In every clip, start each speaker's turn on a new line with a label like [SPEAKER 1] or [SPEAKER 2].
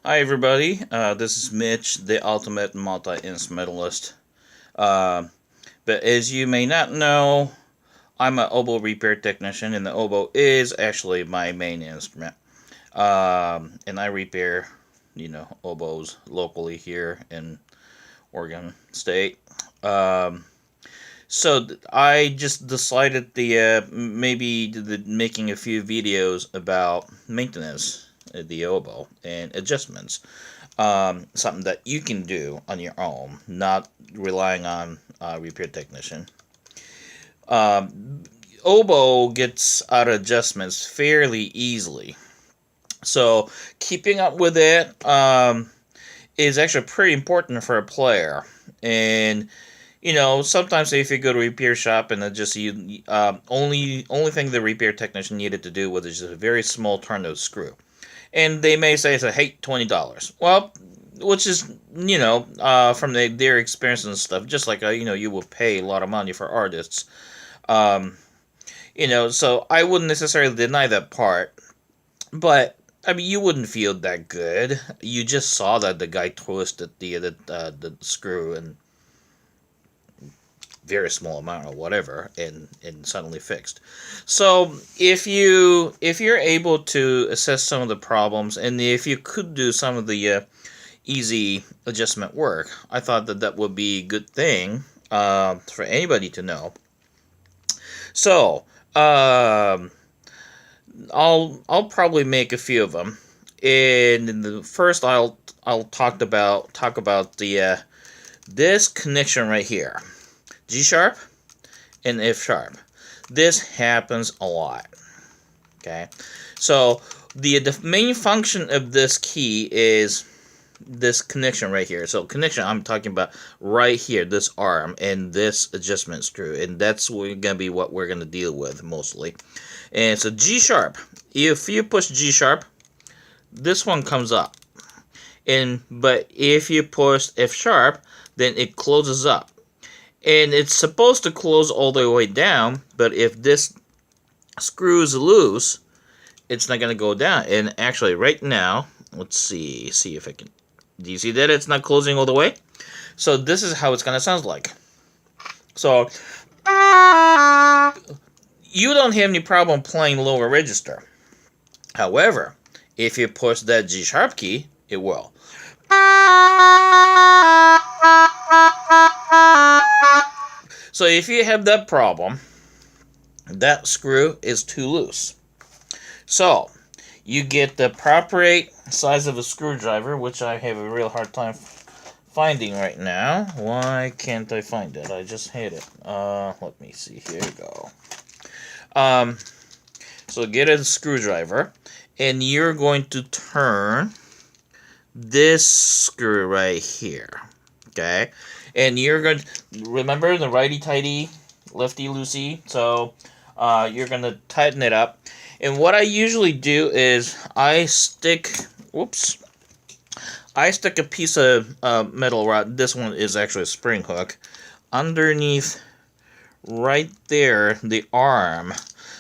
[SPEAKER 1] Hi everybody, this is Mitch, the ultimate multi-instrumentalist. Uh, but as you may not know, I'm an oboe repair technician, and the oboe is actually my main instrument. And I repair, oboes locally here in Oregon State. So I just decided making a few videos about maintenance of the oboe and adjustments. Something that you can do on your own, not relying on a repair technician. Oboe gets out of adjustments fairly easily, so keeping up with it is actually pretty important for a player. And sometimes if you go to a repair shop and only thing the repair technician needed to do was just a very small turn of the screw, and they may say, hey, $20. Well, which is, from their experience and stuff, just like, you will pay a lot of money for artists. So I wouldn't necessarily deny that part, but, I mean, you wouldn't feel that good. You just saw that the guy twisted the screw and very small amount or whatever, and suddenly fixed. So if you're able to assess some of the problems, and if you could do some of the easy adjustment work, I thought that would be a good thing for anybody to know. So I'll probably make a few of them, and in the first I'll talk about the this connection right here. G sharp and F sharp. This happens a lot. Okay, so the main function of this key is this connection right here. So connection, I'm talking about right here, this arm and this adjustment screw, and that's gonna be what we're gonna deal with mostly. And so G sharp, if you push G sharp, this one comes up, but if you push F sharp, then it closes up. And it's supposed to close all the way down, but if this screw is loose, it's not going to go down. And actually, right now, let's see if I can. Do you see that it's not closing all the way? So this is how it's going to sound like. So you don't have any problem playing lower register. However, if you push that G sharp key, it will. So if you have that problem, that screw is too loose. So you get the proper size of a screwdriver, which I have a real hard time finding right now. Why can't I find it? I just hate it. Let me see. Here you go. So get a screwdriver, and you're going to turn this screw right here. Okay, and you're going to remember the righty-tighty, lefty-loosey. So you're going to tighten it up. And what I usually do is I stick a piece of metal rod. This one is actually a spring hook underneath right there, the arm,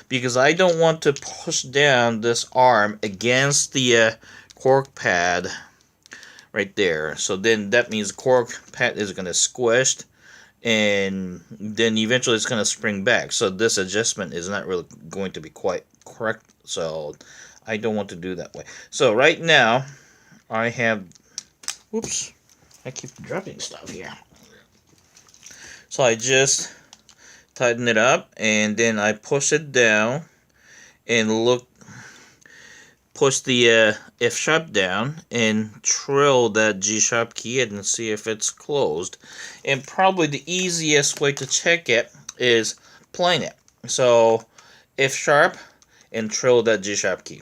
[SPEAKER 1] because I don't want to push down this arm against the cork pad right there. So then that means the cork pad is going to squish, and then eventually it's going to spring back. So this adjustment is not really going to be quite correct. So I don't want to do that way. So right now I have, I keep dropping stuff here. So I just tighten it up, and then I push it down and push the F sharp down and trill that G sharp key and see if it's closed. And probably the easiest way to check it is playing it. So F sharp and trill that G sharp key.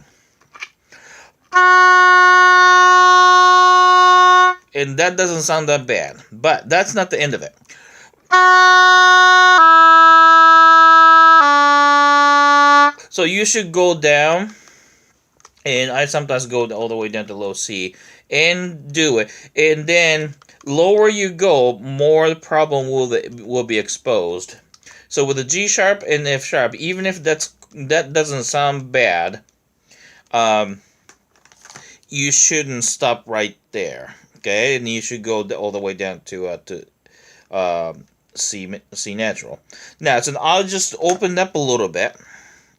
[SPEAKER 1] And that doesn't sound that bad, but that's not the end of it. So you should go down, and I sometimes go all the way down to low C and do it. And then lower you go, more the problem will be exposed. So with the G sharp and F sharp, even if that doesn't sound bad, you shouldn't stop right there. Okay, and you should go all the way down to C natural. Now, so I'll just open up a little bit.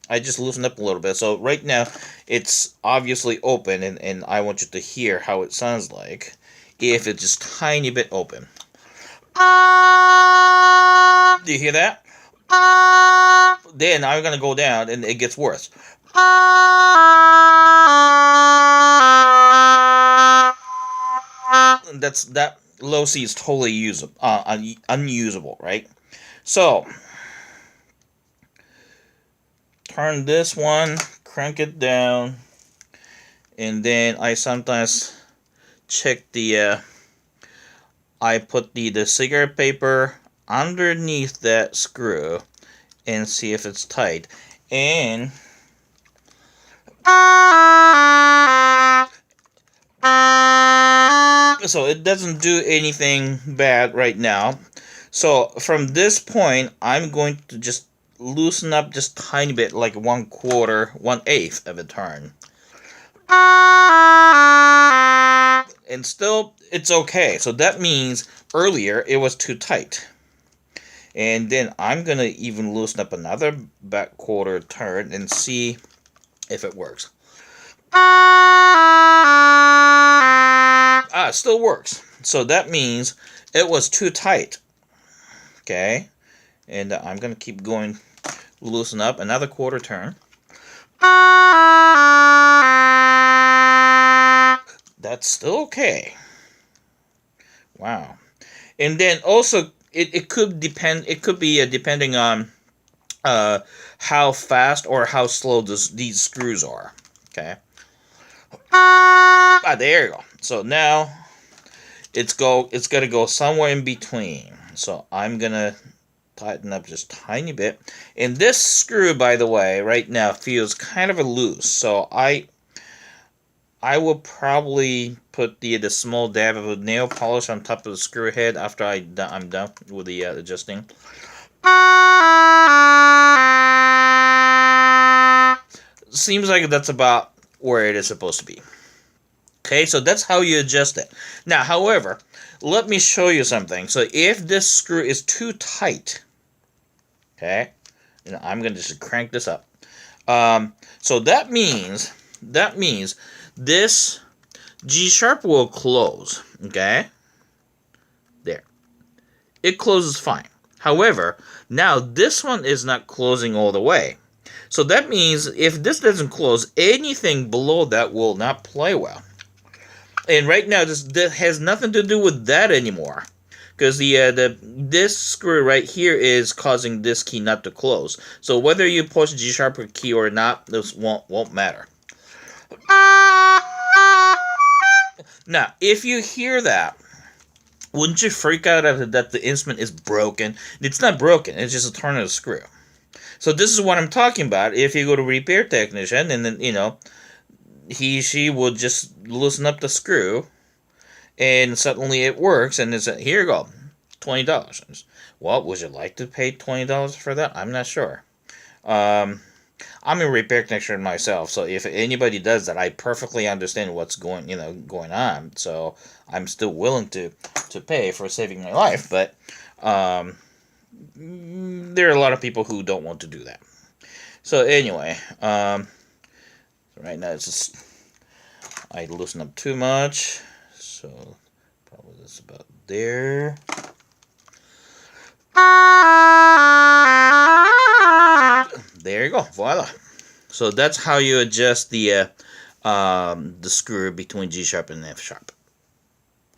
[SPEAKER 1] I just loosened up a little bit. So right now, it's obviously open, and I want you to hear how it sounds like if it's just tiny bit open. Do you hear that? Then I'm gonna go down, and it gets worse. That low C is totally unusable, right? So turn this one, crank it down, and then I sometimes check the. I put the cigarette paper underneath that screw and see if it's tight. And so it doesn't do anything bad right now. So from this point, I'm going to just loosen up just tiny bit, like 1/8 of a turn. And still, it's okay. So that means earlier it was too tight. And then I'm going to even loosen up another back quarter turn and see if it works. It still works. So that means it was too tight. Okay. And I'm going to keep going, loosen up another quarter turn. That's still okay. Wow. And then also, it could depend. It could be depending on how fast or how slow these screws are. Okay. There you go. So now it's gonna go somewhere in between. So I'm gonna tighten up just a tiny bit. And this screw, by the way, right now feels kind of loose. So I will probably put the small dab of nail polish on top of the screw head after I'm done with the adjusting. Seems like that's about where it is supposed to be. Okay, so that's how you adjust it. Now, however, let me show you something. So if this screw is too tight, okay, and I'm going to just crank this up. So that means this G-sharp will close, okay? There. It closes fine. However, now this one is not closing all the way. So that means if this doesn't close, anything below that will not play well. And right now, this has nothing to do with that anymore. Because this screw right here is causing this key not to close. So whether you push G-sharp key or not, this won't matter. Now, if you hear that, wouldn't you freak out that the instrument is broken? It's not broken. It's just a turn of the screw. So this is what I'm talking about. If you go to repair technician, and then, she will just loosen up the screw, and suddenly it works, and it's here you go, $20. Well, would you like to pay $20 for that? I'm not sure. I'm a repair technician myself, so if anybody does that, I perfectly understand what's going on. So I'm still willing to pay for saving my life, but there are a lot of people who don't want to do that. So anyway, right now it's just I loosen up too much, so probably that's about there. There you go, voila. So that's how you adjust the screw between G sharp and F sharp.